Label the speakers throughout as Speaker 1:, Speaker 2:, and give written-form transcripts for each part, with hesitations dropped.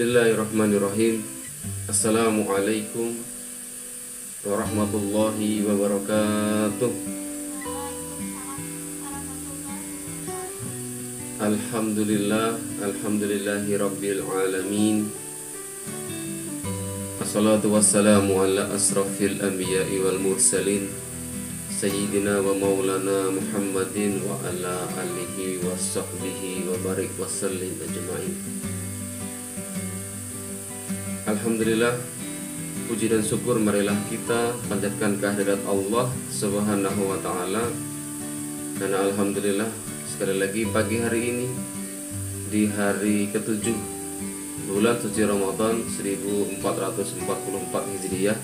Speaker 1: Bismillahirrahmanirrahim. Assalamualaikum warahmatullahi wabarakatuh. Alhamdulillahi rabbil alamin. Assalatu wassalamu ala asrafil anbiya'i wal mursalin Sayyidina wa maulana Muhammadin wa ala alihi wa sahbihi wa barik wa sallim ajma'in. Alhamdulillah, puji dan syukur marilah kita panjatkan kehadirat Allah Subhanahu wa ta'ala. Karena alhamdulillah sekali lagi pagi hari ini di hari ke-7 bulan suci Ramadan 1444 Hijriah,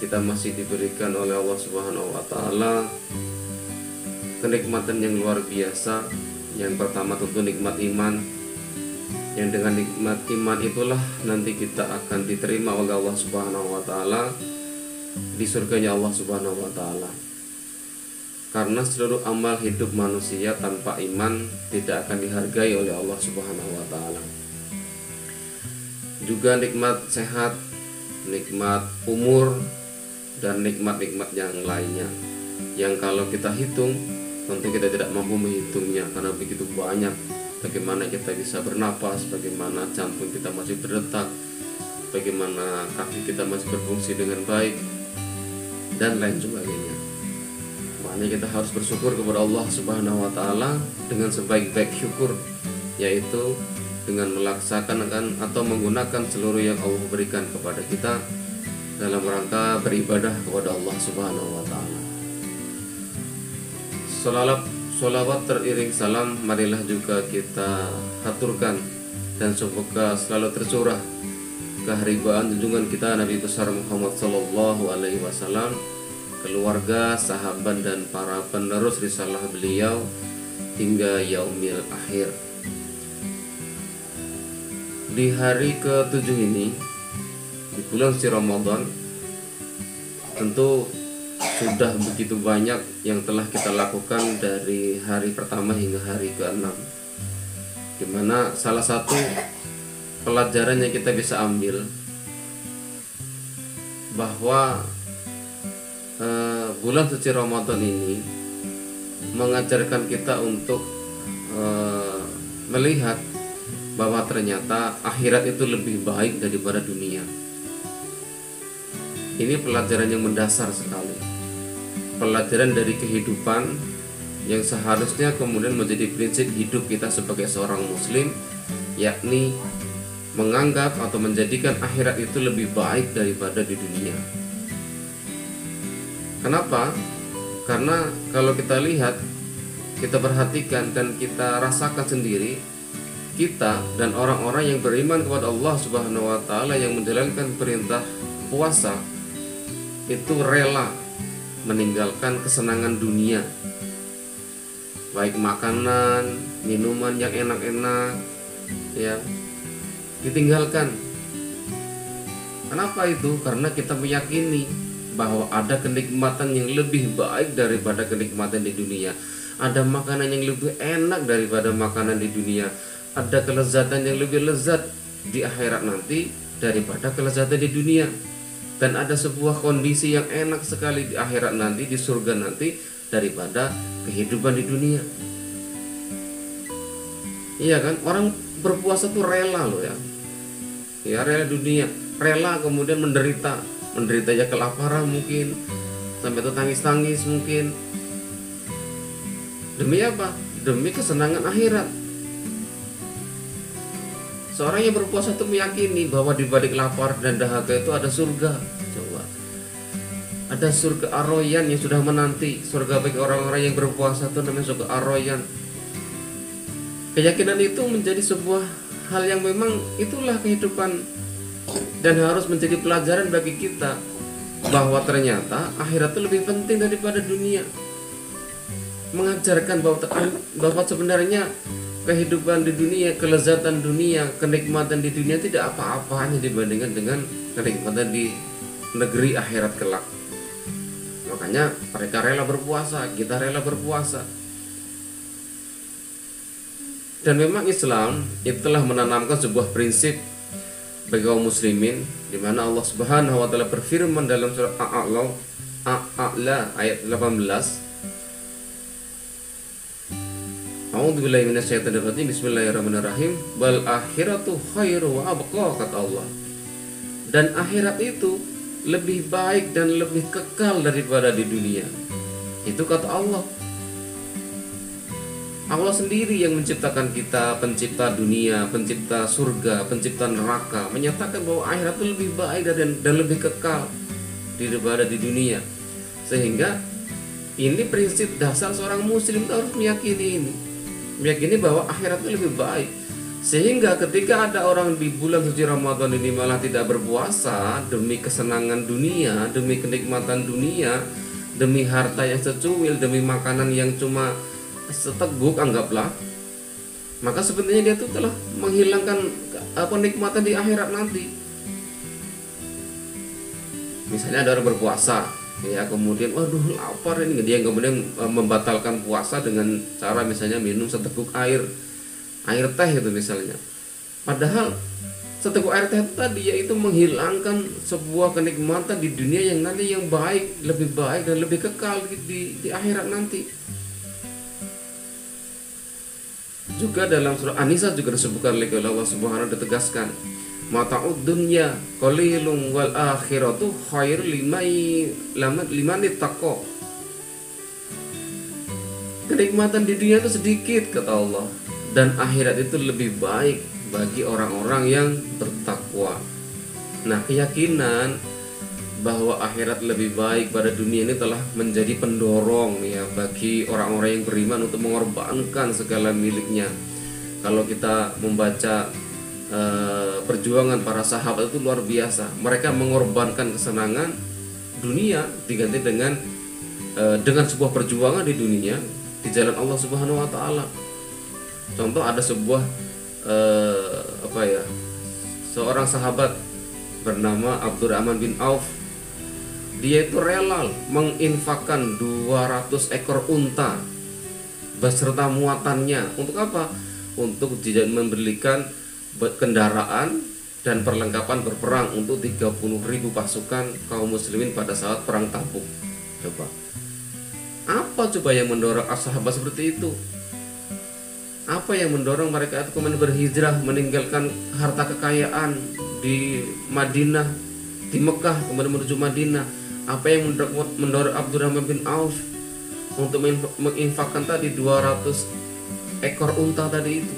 Speaker 1: kita masih diberikan oleh Allah Subhanahu wa ta'ala kenikmatan yang luar biasa. Yang pertama tentu nikmat iman, yang dengan nikmat iman itulah nanti kita akan diterima oleh Allah Subhanahu wa ta'ala di surganya Allah Subhanahu wa ta'ala. Karena seluruh amal hidup manusia tanpa iman tidak akan dihargai oleh Allah Subhanahu wa ta'ala. Juga nikmat sehat, nikmat umur, dan nikmat-nikmat yang lainnya yang kalau kita hitung tentu kita tidak mampu menghitungnya karena begitu banyak. Bagaimana kita bisa bernapas, bagaimana jantung kita masih berdetak, bagaimana kaki kita masih berfungsi dengan baik, dan lain sebagainya. Makanya kita harus bersyukur kepada Allah Subhanahu wa ta'ala dengan sebaik-baik syukur, yaitu dengan melaksanakan atau menggunakan seluruh yang Allah berikan kepada kita dalam rangka beribadah kepada Allah Subhanahu wa ta'ala. Sholawat teriring salam marilah juga kita haturkan dan semoga selalu tercurah keharibaan junjungan kita Nabi besar Muhammad sallallahu alaihi wasallam, keluarga, sahabat, dan para penerus risalah beliau hingga yaumil akhir. Di hari ke-7 ini, di bulan suci Ramadan, tentu sudah begitu banyak yang telah kita lakukan dari hari pertama hingga hari ke-6, dimana salah satu pelajaran yang kita bisa ambil bahwa bulan suci Ramadan ini mengajarkan kita untuk melihat bahwa ternyata akhirat itu lebih baik daripada dunia. Ini pelajaran yang mendasar sekali, pelajaran dari kehidupan yang seharusnya kemudian menjadi prinsip hidup kita sebagai seorang muslim, yakni menganggap atau menjadikan akhirat itu lebih baik daripada di dunia. Kenapa? Karena kalau kita lihat, kita perhatikan dan kita rasakan sendiri, kita dan orang-orang yang beriman kepada Allah Subhanahu wa ta'ala yang menjalankan perintah puasa itu rela meninggalkan kesenangan dunia, baik makanan, minuman yang enak-enak, ya, ditinggalkan. Kenapa itu? Karena kita meyakini bahwa ada kenikmatan yang lebih baik daripada kenikmatan di dunia. Ada makanan yang lebih enak daripada makanan di dunia. Ada kelezatan yang lebih lezat di akhirat nanti daripada kelezatan di dunia. Dan ada sebuah kondisi yang enak sekali di akhirat nanti, di surga nanti, daripada kehidupan di dunia. Iya kan? Orang berpuasa tuh rela loh ya. Ya, rela dunia, rela kemudian menderita ya kelaparan mungkin, sampai tuh tangis-tangis mungkin. Demi apa? Demi kesenangan akhirat. Seorang yang berpuasa itu meyakini bahwa di balik lapar dan dahaga itu ada surga. Coba, ada surga Ar-Rayyan yang sudah menanti. Surga bagi orang-orang yang berpuasa itu namanya surga Ar-Rayyan. Keyakinan itu menjadi sebuah hal yang memang itulah kehidupan dan harus menjadi pelajaran bagi kita bahwa ternyata akhirat itu lebih penting daripada dunia. Mengajarkan bahwa sebenarnya kehidupan di dunia, kelezatan dunia, kenikmatan di dunia tidak apa-apanya dibandingkan dengan kenikmatan di negeri akhirat kelak. Makanya mereka rela berpuasa, kita rela berpuasa. Dan memang Islam itu telah menanamkan sebuah prinsip bagi kaum muslimin, di mana Allah Subhanahu wa taala berfirman dalam surah A'la ayat 18. A'udzubillahi minasyaitonir rajim. Bismillahirrahmanirrahim. Bal akhiratu khairu wa abqa, kata Allah. Dan akhirat itu lebih baik dan lebih kekal daripada di dunia. Itu kata Allah. Allah sendiri yang menciptakan kita, pencipta dunia, pencipta surga, pencipta neraka, menyatakan bahwa akhirat itu lebih baik dan lebih kekal daripada di dunia. Sehingga ini prinsip dasar seorang muslim harus meyakini ini. Meyakini bahwa akhirat itu lebih baik. Sehingga ketika ada orang di bulan suci Ramadan ini malah tidak berpuasa demi kesenangan dunia, demi kenikmatan dunia, demi harta yang secuil, demi makanan yang cuma seteguk anggaplah, maka sebenarnya dia itu telah menghilangkan kenikmatan di akhirat nanti. Misalnya ada orang berpuasa, ya kemudian waduh lapar ini, dia kemudian membatalkan puasa dengan cara misalnya minum seteguk air teh itu misalnya. Padahal seteguk air teh itu tadi yaitu menghilangkan sebuah kenikmatan di dunia yang nanti yang baik, lebih baik dan lebih kekal di akhirat nanti. Juga dalam surah An-Nisa juga disebutkan oleh Allah Subhanahu wa taala, ditegaskan mata'ud dunya qalilun wal akhiratu khair liman ittaqa. Kenikmatan di dunia itu sedikit kata Allah, dan akhirat itu lebih baik bagi orang-orang yang bertakwa. Nah, keyakinan bahwa akhirat lebih baik pada dunia ini telah menjadi pendorong ya bagi orang-orang yang beriman untuk mengorbankan segala miliknya. Kalau kita membaca perjuangan para sahabat itu luar biasa. Mereka mengorbankan kesenangan dunia diganti dengan sebuah perjuangan di dunia di jalan Allah Subhanahu wa taala. Contoh ada sebuah seorang sahabat bernama Abdurrahman bin Auf. Dia itu rela menginfakkan 200 ekor unta beserta muatannya. Untuk apa? Untuk membelikan kendaraan dan perlengkapan berperang untuk 30.000 pasukan kaum muslimin pada saat perang Tabuk. Coba. Apa coba yang mendorong sahabat seperti itu? Apa yang mendorong mereka itu kemudian berhijrah, meninggalkan harta kekayaan di Madinah, di Mekah, kemudian menuju Madinah? Apa yang mendorong Abdurrahman bin Auf untuk menginfakkan tadi 200 ekor unta tadi itu?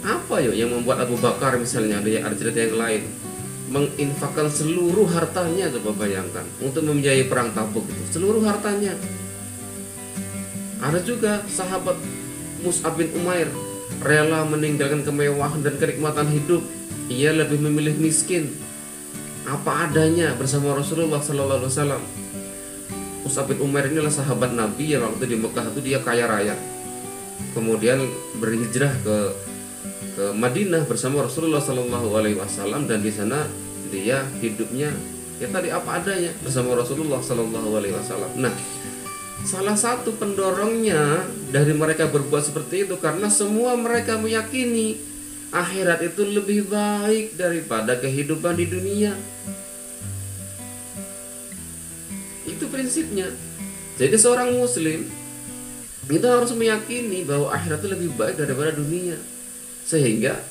Speaker 1: Apa yang membuat Abu Bakar misalnya, ada cerita yang lain, menginfakkan seluruh hartanya? Coba bayangkan, untuk membiayai perang Tabuk itu, seluruh hartanya. Ada juga sahabat Mus'ab bin Umair, rela meninggalkan kemewahan dan kenikmatan hidup. Ia lebih memilih miskin, apa adanya bersama Rasulullah Sallallahu Alaihi Wasallam. Mus'ab bin Umair inilah sahabat Nabi yang waktu di Mekah itu dia kaya raya, kemudian berhijrah ke Madinah bersama Rasulullah Sallallahu Alaihi Wasallam, dan di sana dia hidupnya ya tadi apa adanya bersama Rasulullah Sallallahu Alaihi Wasallam. Nah, salah satu pendorongnya dari mereka berbuat seperti itu karena semua mereka meyakini akhirat itu lebih baik daripada kehidupan di dunia. Itu prinsipnya. Jadi seorang muslim itu harus meyakini bahwa akhirat itu lebih baik daripada dunia. Sehingga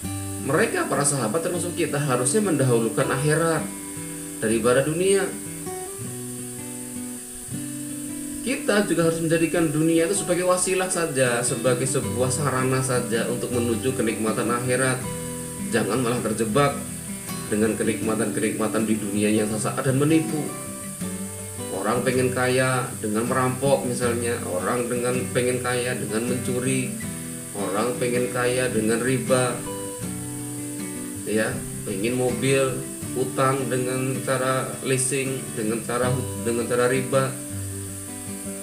Speaker 1: mereka, para sahabat termasuk kita, harusnya mendahulukan akhirat daripada dunia. Kita juga harus menjadikan dunia itu sebagai wasilah saja, sebagai sebuah sarana saja untuk menuju kenikmatan akhirat. Jangan malah terjebak dengan kenikmatan-kenikmatan di dunia yang sesaat dan menipu. Orang pengen kaya dengan merampok misalnya, orang pengen kaya dengan mencuri, orang pengen kaya dengan riba, ya, pengen mobil, utang dengan cara leasing, dengan cara riba.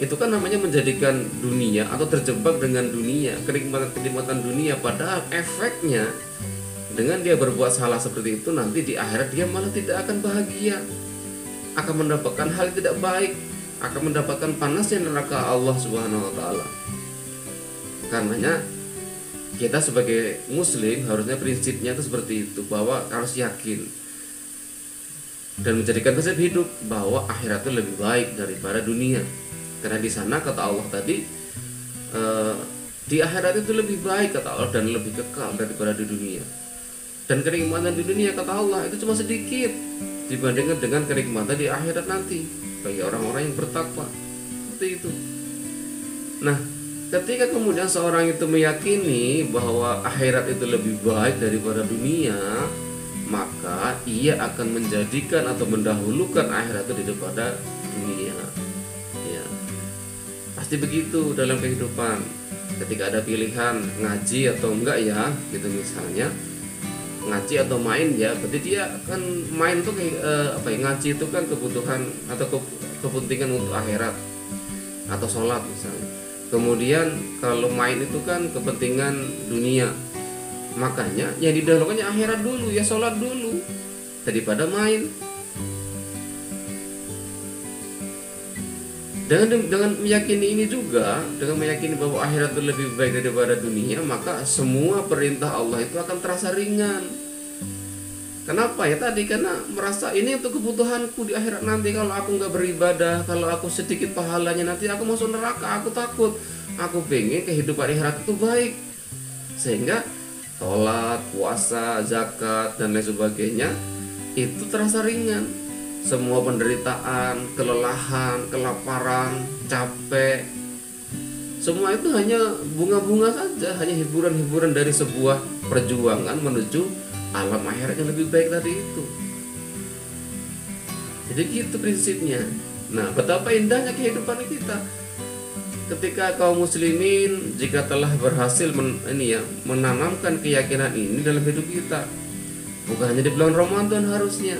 Speaker 1: Itu kan namanya menjadikan dunia atau terjebak dengan dunia, kenikmatan dunia. Padahal efeknya dengan dia berbuat salah seperti itu, nanti di akhirat dia malah tidak akan bahagia, akan mendapatkan hal yang tidak baik, akan mendapatkan panasnya neraka Allah Subhanahu wa taala. Karenanya kita sebagai muslim harusnya prinsipnya itu seperti itu, bahwa harus yakin dan menjadikan prinsip hidup bahwa akhirat itu lebih baik daripada dunia. Karena di sana kata Allah tadi, di akhirat itu lebih baik kata Allah dan lebih kekal daripada di dunia. Dan kenikmatan di dunia kata Allah itu cuma sedikit dibandingkan dengan kenikmatan di akhirat nanti bagi orang-orang yang bertakwa. Seperti itu. Nah, ketika kemudian seorang itu meyakini bahwa akhirat itu lebih baik daripada dunia, maka ia akan menjadikan atau mendahulukan akhirat itu daripada dunia. Ya, pasti begitu dalam kehidupan. Ketika ada pilihan ngaji atau enggak ya, gitu misalnya ngaji atau main ya, berarti dia akan main tuh ngaji itu kan kebutuhan atau kepentingan untuk akhirat atau sholat misalnya. Kemudian kalau main itu kan kepentingan dunia, makanya yang didahulukannya akhirat dulu, ya sholat dulu daripada main. Dengan meyakini ini juga, dengan meyakini bahwa akhirat itu lebih baik daripada dunia, maka semua perintah Allah itu akan terasa ringan. Kenapa ya tadi? Karena merasa ini untuk kebutuhanku di akhirat nanti. Kalau aku nggak beribadah, kalau aku sedikit pahalanya nanti aku masuk neraka, aku takut. Aku pengen kehidupan akhirat itu baik, sehingga sholat, puasa, zakat dan lain sebagainya itu terasa ringan. Semua penderitaan, kelelahan, kelaparan, capek, semua itu hanya bunga-bunga saja, hanya hiburan-hiburan dari sebuah perjuangan menuju alam akhirat yang lebih baik tadi itu. Jadi gitu prinsipnya. Nah, betapa indahnya kehidupan kita ketika kaum muslimin jika telah berhasil menanamkan keyakinan ini dalam hidup kita. Bukan hanya di bulan Ramadan harusnya,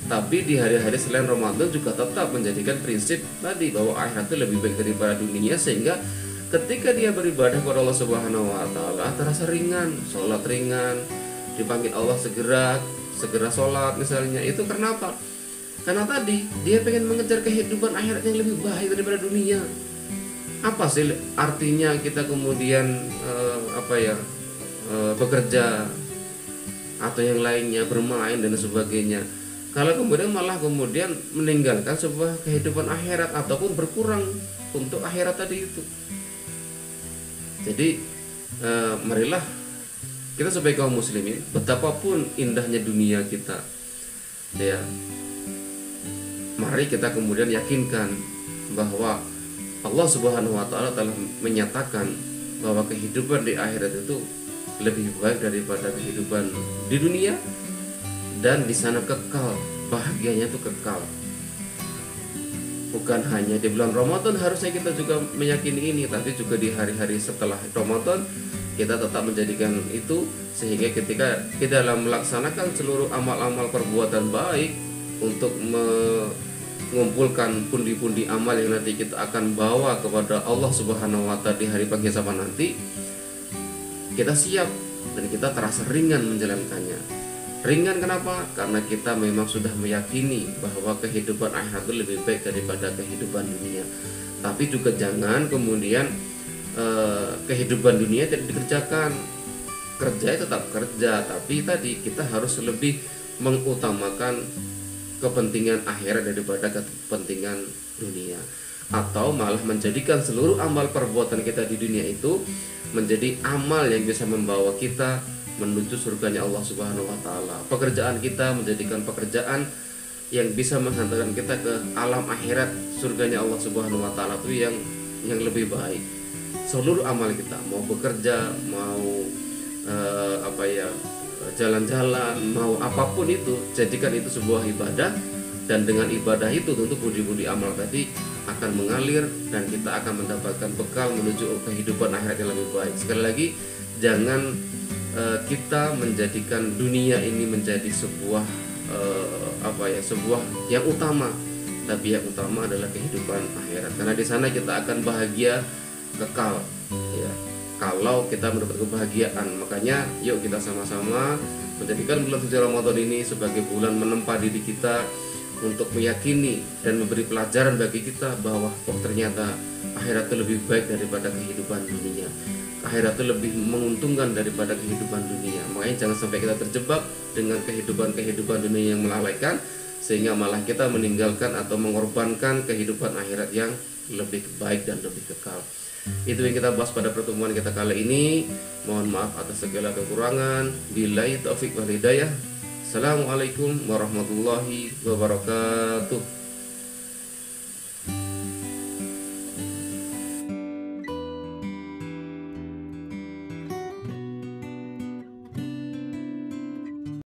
Speaker 1: tapi di hari-hari selain Ramadan juga tetap menjadikan prinsip tadi bahwa akhirat itu lebih baik daripada dunia, sehingga ketika dia beribadah kepada Allah Subhanahu wa taala terasa ringan, sholat ringan, dipanggil Allah segera sholat misalnya. Itu karena apa? Karena tadi dia pengen mengejar kehidupan akhirat yang lebih baik daripada dunia. Apa sih artinya kita kemudian bekerja atau yang lainnya, bermain dan sebagainya, kalau kemudian malah meninggalkan sebuah kehidupan akhirat ataupun berkurang untuk akhirat tadi itu. Jadi marilah kita sebagai kaum muslimin, betapapun indahnya dunia kita, ya, mari kita kemudian yakinkan bahwa Allah Subhanahu wa taala telah menyatakan bahwa kehidupan di akhirat itu lebih baik daripada kehidupan di dunia, dan di sana kekal, bahagianya itu kekal. Bukan hanya di bulan Ramadan harusnya kita juga meyakini ini, tapi juga di hari-hari setelah Ramadan kita tetap menjadikan itu, sehingga ketika kita dalam melaksanakan seluruh amal-amal perbuatan baik untuk mengumpulkan pundi-pundi amal yang nanti kita akan bawa kepada Allah Subhanahu wa taala di hari penghisaban nanti, kita siap dan kita terasa ringan menjalankannya. Ringan kenapa? Karena kita memang sudah meyakini bahwa kehidupan akhirat itu lebih baik daripada kehidupan dunia. Tapi juga jangan kemudian kehidupan dunia tidak dikerjakan. Kerja tetap kerja, tapi tadi kita harus lebih mengutamakan kepentingan akhirat daripada kepentingan dunia, atau malah menjadikan seluruh amal perbuatan kita di dunia itu menjadi amal yang bisa membawa kita menuju surganya Allah Subhanahu wa taala. Pekerjaan kita menjadikan pekerjaan yang bisa menghantarkan kita ke alam akhirat, surganya Allah Subhanahu wa taala itu yang lebih baik. Seluruh amal kita, mau bekerja, mau jalan-jalan, mau apapun itu, jadikan itu sebuah ibadah, dan dengan ibadah itu tentu budi-budi amal tadi akan mengalir dan kita akan mendapatkan bekal menuju kehidupan akhirat yang lebih baik. Sekali lagi, jangan kita menjadikan dunia ini menjadi sebuah sebuah yang utama, tapi yang utama adalah kehidupan akhirat, karena di sana kita akan bahagia kekal, ya, kalau kita mendapat kebahagiaan. Makanya yuk kita sama-sama menjadikan bulan suci Ramadan ini sebagai bulan menempa diri kita untuk meyakini dan memberi pelajaran bagi kita bahwa ternyata akhirat itu lebih baik daripada kehidupan dunia. Akhirat itu lebih menguntungkan daripada kehidupan dunia. Makanya jangan sampai kita terjebak dengan kehidupan dunia yang melalaikan, sehingga malah kita meninggalkan atau mengorbankan kehidupan akhirat yang lebih baik dan lebih kekal. Itu yang kita bahas pada pertemuan kita kali ini. Mohon maaf atas segala kekurangan. Billahi taufik wal hidayah. Assalamualaikum warahmatullahi wabarakatuh.